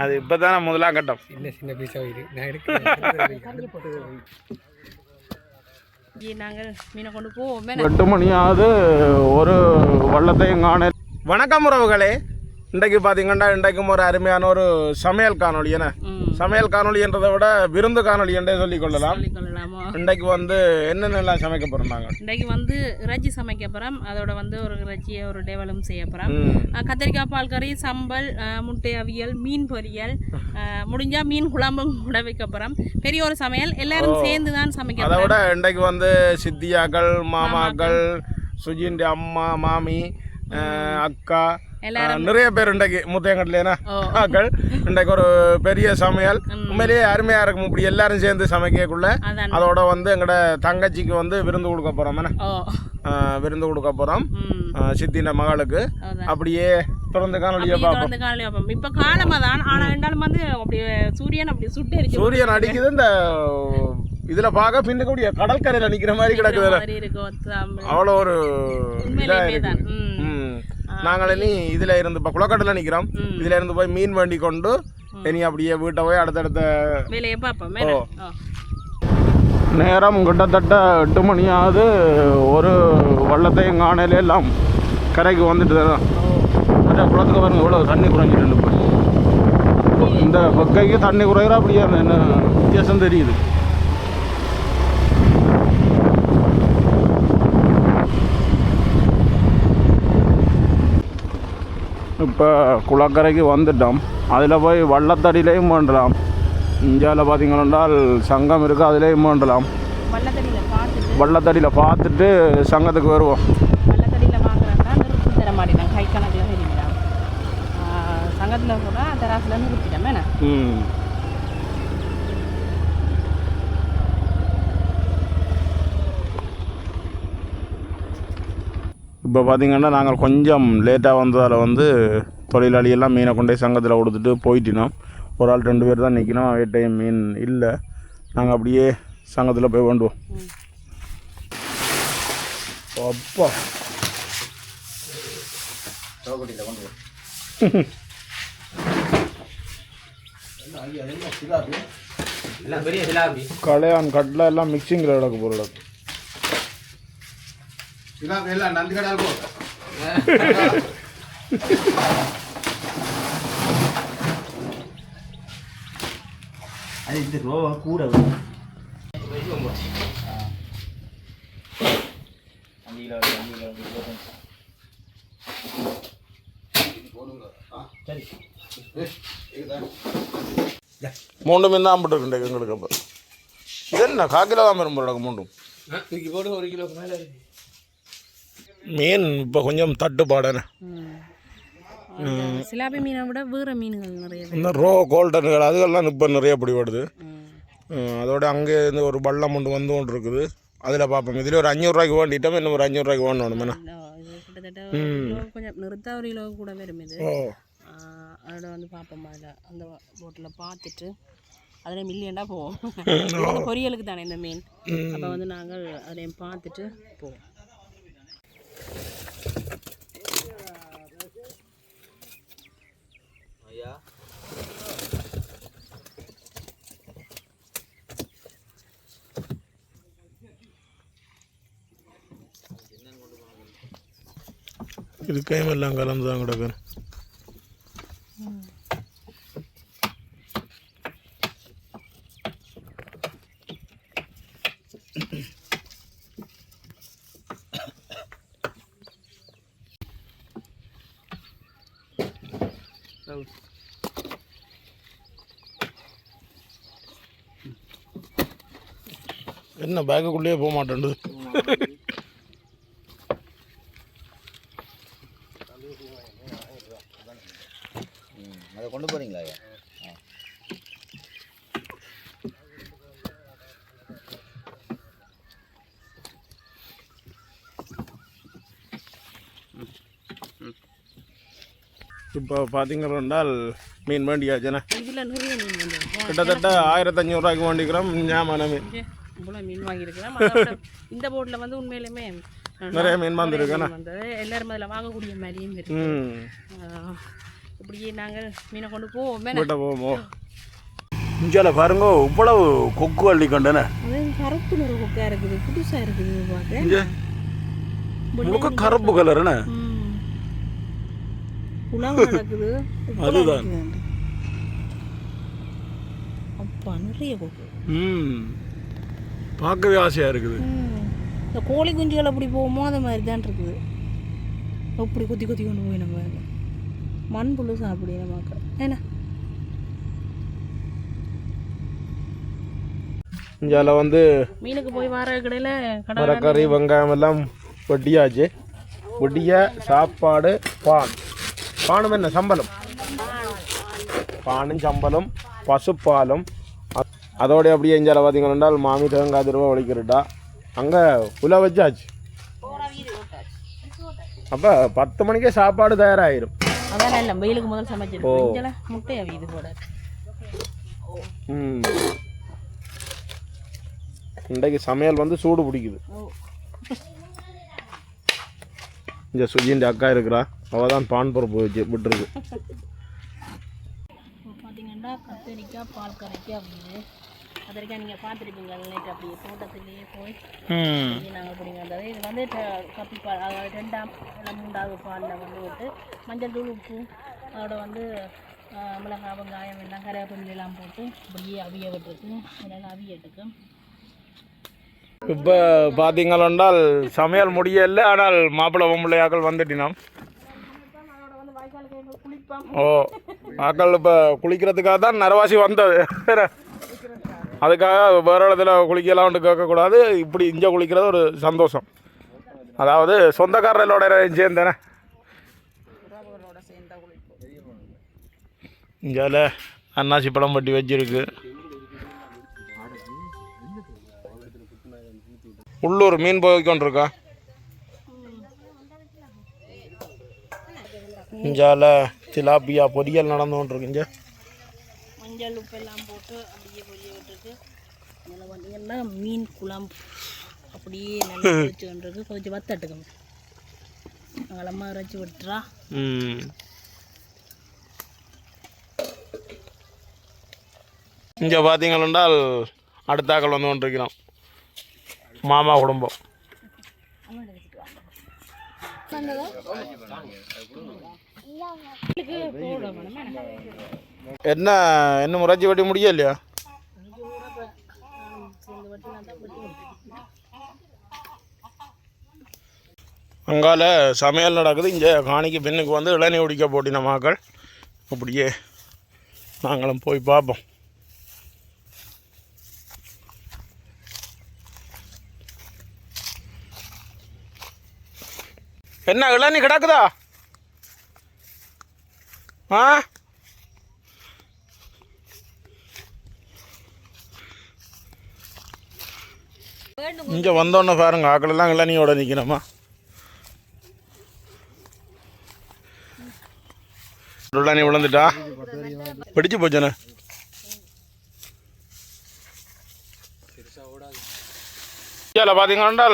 அது இப்போ தானே முதலாம் கட்டம். சின்ன சின்ன பீஸாக இது நான் நாங்கள் மீனை கொண்டு போவோம். 8 மணியாவது ஒரு வள்ளத்தையும் காண. வணக்கம் உறவுகளே, இன்றைக்கு பார்த்தீங்கன்னா இன்றைக்கும் ஒரு அருமையான ஒரு சமையல் காணொலி. என்ன சமையல் காணொலி என்றதை விட விருந்து காணொலி என்றே சொல்லிக் கொள்ளலாம். இன்றைக்கு வந்து என்னென்னலாம் சமைக்க போகிறோம் நாங்கள்? இன்றைக்கு வந்து இறைச்சி சமைக்க போகிறோம். அதோட வந்து ஒரு இறைச்சியை ஒரு டேவலும் செய்ய போகிறோம். கத்திரிக்காய் பால் கறி, சம்பல், முட்டை அவியல், மீன் பொரியல், முடிஞ்சால் மீன் குழம்பும் கூட வைக்க போகிறோம். பெரிய ஒரு சமையல், எல்லாரும் சேர்ந்து தான் சமைக்க. அதை விட இன்றைக்கு வந்து சித்தியாக்கள், மாமாக்கள், சுஜின் அம்மா, மாமி, அக்கா, நிறைய பேர் இன்றைக்கு முத்தையங்கட்லேனா ஆக்கள். இன்றைக்கு ஒரு பெரிய சமையல், உண்மையிலேயே அருமையாக இருக்கும். இப்படி எல்லாரும் சேர்ந்து சமைக்கக்குள்ள அதோட வந்து எங்களோட தங்கச்சிக்கு வந்து விருந்து கொடுக்க போகிறோம். விருந்து கொடுக்க போகிறோம் சித்தின மகளுக்கு. அப்படியே தொடர்ந்து காணொலியை பார்ப்போம். இப்போ காலமாக தான், ஆனால் ரெண்டாலும் வந்து அப்படி சூரியன் அப்படி சுட்டு சூரியன் அடிக்குது. இந்த இதில் பார்க்க பின்னக்கூடிய கடற்கரையில் நிற்கிற மாதிரி கிடக்குது. அவ்வளோ ஒரு இதாக இருக்கு. நாங்கள் இனி இதில் இருந்து இப்போ குளக்கட்டில் நிற்கிறோம். இதில் இருந்து போய் மீன் வண்டி கொண்டு இனி அப்படியே வீட்டை போய் அடுத்தடுத்த வேலையை பார்ப்போம். நேரம் கிட்டத்தட்ட 8 மணியாவது ஒரு வள்ளத்தையும் காணையில எல்லாம் கரைக்கு வந்துட்டு தான். குளத்துக்கு பாருங்க இவ்வளோ தண்ணி குறைஞ்சிட்டு. இப்போ இந்த பக்கைக்கு தண்ணி குறைகிற அப்படியே என்ன வித்தியாசம் தெரியுது. இப்போ குளக்கரைக்கு வந்துட்டோம். அதில் போய் வள்ளத்தடியிலையும் பண்ணலாம். இந்தியாவில் பார்த்தீங்கன்னால் சங்கம் இருக்குது, அதுலேயும் பண்ணலாம். வள்ளத்தடியில் பார்த்துட்டு சங்கத்துக்கு வருவோம். வள்ளத்தடியில் வாங்குறதா நிறுத்தி தர மாட்டேன். கை கணக்கில் தெரியுங்களா, சங்கத்தில் கூட தராசில் நிறுத்திட்டோம். என்ன இப்போ பார்த்திங்கன்னா நாங்கள் கொஞ்சம் லேட்டாக வந்ததால் வந்து தொழிலாளியெல்லாம் மீனை கொண்டே சங்கத்தில் கொடுத்துட்டு போயிட்டினோம். ஒரு ஆள் 2 பேர் தான் நிற்கணும். வேட்டையும் மீன் இல்லை. நாங்கள் அப்படியே சங்கத்தில் போய் வேண்டுவோம். அப்பா கலையான் கட்டில் எல்லாம் மிக்சிங்கில் கிடக்கு பொருள். நந்தி கடால் போ. அது இந்த ரோவா கூட மூன்று மீன் தான் போட்டுருக்கு எங்களுக்கு. அப்போ இது என்ன 1/4 கிலோ தான் வரும் மூண்டும் போட்டு 1 கிலோ மேலே மீன் இப்போ கொஞ்சம் தட்டுப்பாடானே. சிலாபி மீனை விட வேறு மீன்கள் நிறைய, இந்த ரோ கோல்டனுகள் அதுகள்லாம் இப்போ நிறைய பிடிபடுது. அதோட அங்கே இருந்து ஒரு பள்ளம் கொண்டு கொண்டு இருக்குது. அதில் பார்ப்போம். இதில் ஒரு 500 ரூபாய்க்கு வேண்டிட்டோம். இன்னும் ஒரு 500 ரூபாய்க்கு வேணும். கிட்டத்தட்ட கொஞ்சம் நிறுத்த ஒரு கிலோ கூட வரும் இது. அதோட வந்து பார்ப்போம். அதில் அந்த போட்டில் பார்த்துட்டு அதில் மில்லியண்டா போவோம். பொரியலுக்கு தானே இந்த மீன். அப்போ வந்து நாங்கள் அதையும் பார்த்துட்டு போவோம். இது கைமெல்லாம் கலந்து தான் கிடக்கு. என்ன பேக்குள்ளேயே போக மாட்டேன்து. அதை கொண்டு போகிறீங்களா? இப்போ பார்த்தீங்கன்னால் மீன் வேண்டியாச்சுண்ணே. கிட்டத்தட்ட 1500 ரூபாய்க்கு வேண்டிக்கிறோம். ஞாபகம் மீன் இவ்வளோ மீன் வாங்கியிருக்கிறோம். இந்த போட்டில் வந்து உண்மையிலுமே நிறைய மீன் வந்துருக்கேண்ணா. எல்லாரும் அதில் வாங்கக்கூடிய மாதிரியும் இருக்கு. அப்படியே நாங்கள் மீனை கொண்டு போவோம் வீட்டை போவோம். இஞ்சால பாருங்க இவ்வளவு கொக்கு அள்ளி கொண்டன. அது கருப்பு நிற கொக்கா இருக்குது, புதுசாக இருக்குது பார்க்க. இங்கே முழுக்க கருப்பு கலருண்ணே. உலகம் நடக்குது. அதுதான் அப்பா நிறைய கொக்கு. பார்க்கவே ஆசையாக இருக்குது. இந்த கோழி குஞ்சுகள் அப்படி போகுமோ அது மாதிரி தான் இருக்குது. அப்படி கொத்தி கொத்தி கொண்டு போய் நம்ம மண் புழு சாப்பிடு நமக்கு ஏன்னா. இஞ்சால வந்து மீனுக்கு போய் வர கடையில் மரக்கறி வெங்காயம் எல்லாம் வெட்டியாச்சு. வெட்டிய சாப்பாடு பானும் என்ன சம்பளம், பானும் சம்பளம் பசுப்பாலும் அதோடைய அப்படியே இஞ்சால பார்த்தீங்கன்னா மாமி தேங்காய் திருவா ஒழிக்கிறட்டா அங்கே உல வச்சாச்சு. அப்போ 10 மணிக்கே சாப்பாடு தயாராகிடும். அதான் இல்லை வெயிலுக்கு முதல் சமைச்சிருக்கோம். முட்டையா இது போட. இன்றைக்கு சமையல் வந்து சூடு பிடிக்குது. இந்த சுஜின்ற அக்கா இருக்கிறா, அவள் தான் பான் பருப்பு வச்சு விட்டுருக்கு. பார்த்தீங்கன்னா கத்திரிக்காய் பால் கரைக்காய் அப்படின்னு கத்திரிக்காய் நீங்கள் பார்த்துருப்பீங்க. நைட்டு அப்படியே தோட்டத்துலேயே போய் நாங்கள் பிடிங்க வந்தது. இது வந்து கப்பி பால், அதாவது 2ஆம் இல்லை 3ஆவது பாலில் வந்து விட்டு மஞ்சள் தூள் உப்பு அதோட வந்து மிளகாய் வெங்காயம் எல்லாம் கருவேப்பிலை எல்லாம் போட்டு அப்படியே அவிய விட்டுருக்கு. அதனால் அவியட்டுக்கு இப்போ பார்த்தீங்களால் சமையல் முடியல. ஆனால் மாப்பிள்ளை பொம்பளையாக்கள் வந்துட்டினோம். ஓ ஆக்கள் இப்போ குளிக்கிறதுக்காக தான் நரவாசி வந்தது. அதுக்காக வேறு இடத்துல குளிக்கலாம்னு கேட்கக்கூடாது. இப்படி இங்கே குளிக்கிறது ஒரு சந்தோஷம். அதாவது சொந்தக்காரர்களோட சேர்ந்தேனே. இங்கே அன்னாசி பழம் பட்டி வச்சிருக்கு. உள்ளூர் மீன் போய் கொண்டிருக்கா. இஞ்சால திலாப்பியா பொரியல் நடந்து கொண்டிருக்கு. இங்கே மஞ்சள் உப்பு எல்லாம் போட்டு அப்படியே பொரிய விட்டுருக்கு. இதில் பார்த்தீங்கன்னா மீன் குழம்பு அப்படியே நல்லா கொதிச்சு கொண்டிருக்கு. கொதிச்சு வத்தட்டுக்கோங்க. அகலமாக இறைச்சி விட்டுறா. இங்கே பார்த்தீங்கன்னால் அடுத்தாக்கள் வந்து கொண்டிருக்கிறோம். மாமா குடும்பம். என்ன இன்னும் முறைச்சி வெட்டி முடிய இல்லையா? அங்கால சமையல் நடக்குது. இங்கே காணிக்கு பெண்ணுக்கு வந்து இளநீ குடிக்க போட்டின மக்கள். அப்படியே நாங்களும் போய் பார்ப்போம். என்ன இளநீ கிடக்குதா? ஆ இங்கே வந்தோன்னே பாருங்க ஆக்களெல்லாம் இளநியோட நிற்கிறோமா. இளநீ விழுந்துட்டா பிடிச்சு போச்சுண்ணே. பார்த்தீங்கன்னா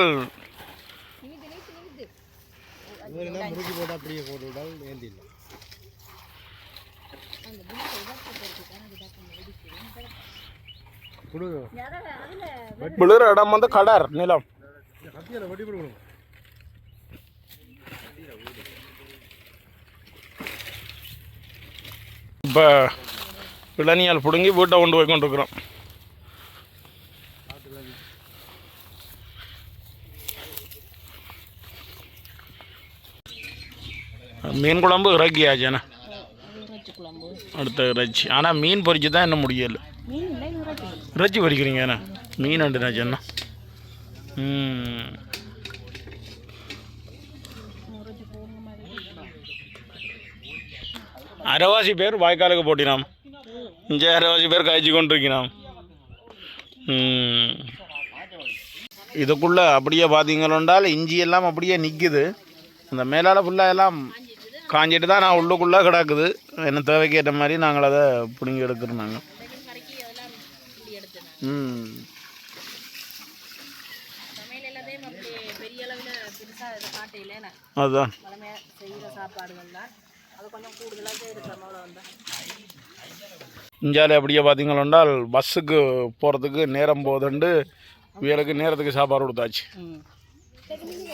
விழுற இடம் வந்து கடர் நிலம். இப்போ இளநியால் பிடுங்கி வீட்டை கொண்டு போய் கொண்டிருக்கிறோம். மீன் குழம்பு இறக்கியாச்சுண்ணே. அடுத்த இறைச்சி. ஆனால் மீன் பொரிச்சு தான் இன்னும் முடியலை. இறைச்சி பொரிக்கிறீங்கண்ணே. மீன் அண்டுனாச்சுண்ணா. அரைவாசி பேர் வாய்க்காலுக்கு போட்டினாம். இங்கே அரைவாசி பேர் காய்ச்சி கொண்டிருக்கிறான். இதுக்குள்ளே அப்படியே பார்த்தீங்கன்னால் இஞ்சி எல்லாம் அப்படியே நிற்குது. அந்த மேலால் ஃபுல்லாக எல்லாம் காஞ்சிட்டு தான் நான் உள்ளுக்குள்ளே கிடக்குது. என்ன தேவைக்கு ஏற்ற மாதிரி நாங்கள் அதை பிடுங்கி எடுக்கிறோம். நாங்கள் அதுதான் அது கொஞ்சம் கூடுதலாக செய்திருக்கிறோம் அவ்வளோதான். இந்தியாவில் அப்படியே பார்த்தீங்களா பஸ்ஸுக்கு போகிறதுக்கு நேரம் போகுதுண்டு இவங்களுக்கு நேரத்துக்கு சாப்பாடு கொடுத்தாச்சு.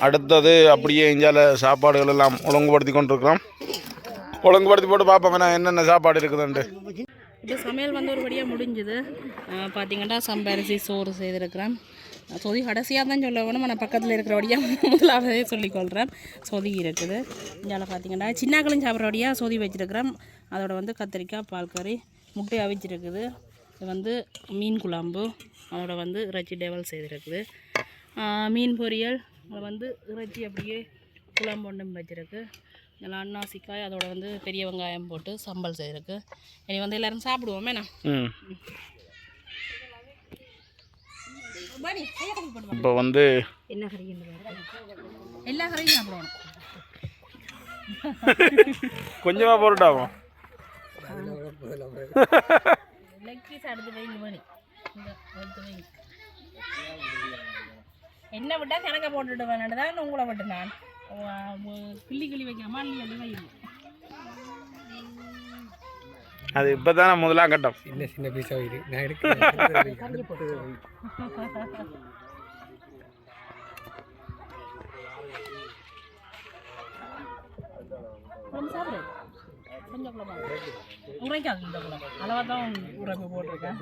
அடுத்தது அப்படியே இந்தியாவில் சாப்பாடுகள் எல்லாம் ஒழுங்குபடுத்தி கொண்டிருக்கிறோம். ஒழுங்குபடுத்தி போட்டு பார்ப்போம் வேணா என்னென்ன சாப்பாடு இருக்குதுன்ட்டு. இப்போ சமையல் வந்து ஒரு வழியாக முடிஞ்சுது. பார்த்தீங்கன்னா சம்பரிசி சோறு செய்திருக்கிறேன். சொதி கடைசியாக தான் சொல்ல வேணும், ஆனால் பக்கத்தில் இருக்கிற வழியாக முதலாவதே சொல்லிக்கொள்கிறேன். சொதி இருக்குது. இந்தியாவில் பார்த்தீங்கன்னா சின்னாக்களும் சாப்பிட்ற வழியாக சொதி வச்சுருக்கிறேன். அதோட வந்து கத்திரிக்காய், பால் கறி, முட்டை அவிச்சிருக்குது. இது வந்து மீன் குழம்பு, அதோட வந்து இறைச்சி டேவல் செய்திருக்குது. மீன் பொரியல், அதை வந்து இறைச்சி அப்படியே குழம்பு ஒன்றும் வச்சுருக்கு. இதெல்லாம் அன்னாசிக்காய், அதோட வந்து பெரிய வெங்காயம் போட்டு சம்பல் செய்திருக்கு. இனி வந்து எல்லோரும் சாப்பிடுவோமே நான். இப்போ வந்து என்ன கறி எல்லா கறியும் சாப்பிடுவோம். கொஞ்சமாக போட்டுட்டாவும் லெக் பீஸ் அடுத்து வைங்க மணி. எடுத்து வைங்க. என்ன விட்டால் கணக்கை போட்டுட்டு வேணான்னு தான் உங்களை விட்டு நான் கிள்ளி வைக்காம அள்ளி வைங்க. அது இப்போ தான் முதலாம் கட்டம். சின்ன பீஸாக இருக்கு. நான் சாப்பிடு கொஞ்சம் உரைக்காது. இந்த குழம்பு அளவாக தான் உரைப்பு போட்டிருக்கேன்.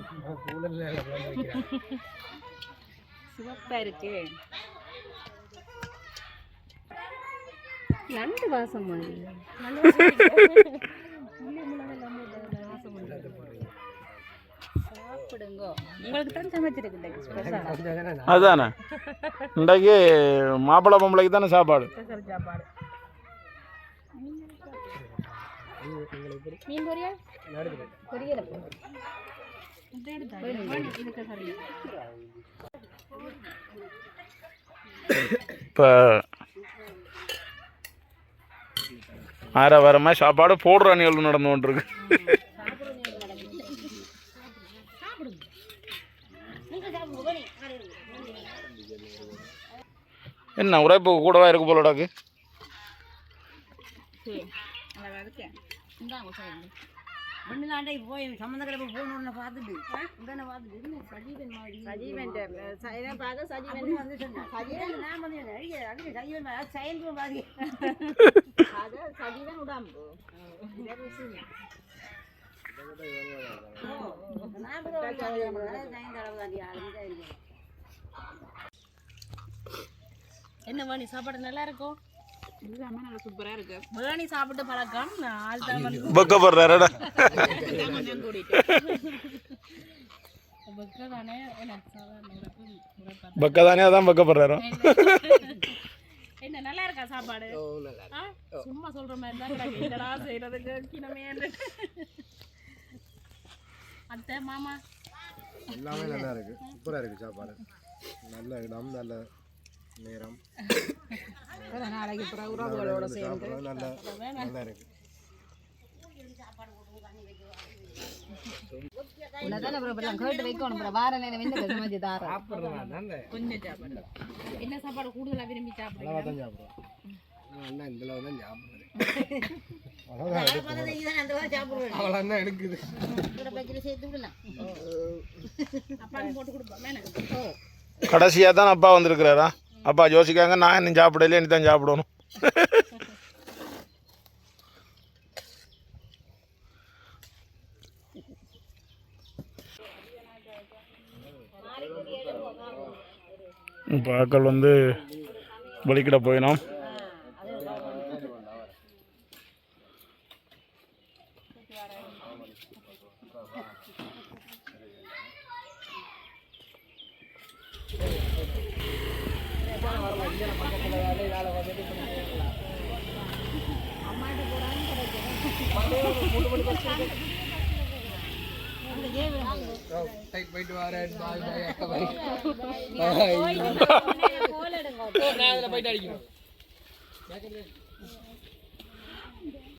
சிவப்பாக இருக்கு. நண்டு வாசம் மாதிரி சாப்பிடுங்க. உங்களுக்கு தான் சமைச்சிருக்கு. அதுதானே இன்றைக்கு மாப்பிள்ளை பொம்பளைக்கு தானே சாப்பாடு. சாப்பாடு மீன் பொரியல் பொரியல் இப்போ வாரமாக சாப்பாடு போடுற நிகழ்வு நடந்து கொண்டிருக்கு. என்ன உரைப்பு கூடவா இருக்கு போலடாக்கு. ஒன்றுதாண்டா போய் சம்மந்தக்கடை போகணுன்னு பார்த்துட்டு உடனே பார்த்துட்டு சஜீவன் மாதிரி சஜீவன் பார்க்க சஜீவன் வந்து சொன்னேன். சஜீவன் நான் வந்து அடிக்க சஜீவன் சயன்பு பாதி அதை சஜீவன் விடாம என்ன வாணி சாப்பாடு நல்லா இருக்கும். நல்லா சூப்பராக இருக்கு. பிரியாணி சாப்பிட்டு பழக்கம் ஆள் தான் வந்து பக்கப்படுறாரா பக்கதானே அதான் பக்கப்படுறாரோ. என்ன நல்லா இருக்கா சாப்பாடு? சும்மா சொல்ற மாதிரி தான் என்னடா செய்யறதுக்கு கிணமே. அத்தை மாமா எல்லாமே நல்லா இருக்கு. சூப்பராக இருக்கு சாப்பாடு. நல்ல இடம், நல்ல நேரம். நாளைக்கு உறவுகளோட சேர்ந்து நல்லா இருக்கு. என்ன சாப்பாடு கூடுதலா விரும்பி சாப்பிடுறேன். கடைசியாக தான் அப்பா வந்திருக்கிறாரா? அப்பா யோசிக்காங்க நான் இன்னும் சாப்பிடல, இனி தான் சாப்பிடணும். இப்போ ஆக்கள் வந்து வலிக்கிட போயினோம். போயிட்டு வரேன். போயிட்டு அடிக்கணும்.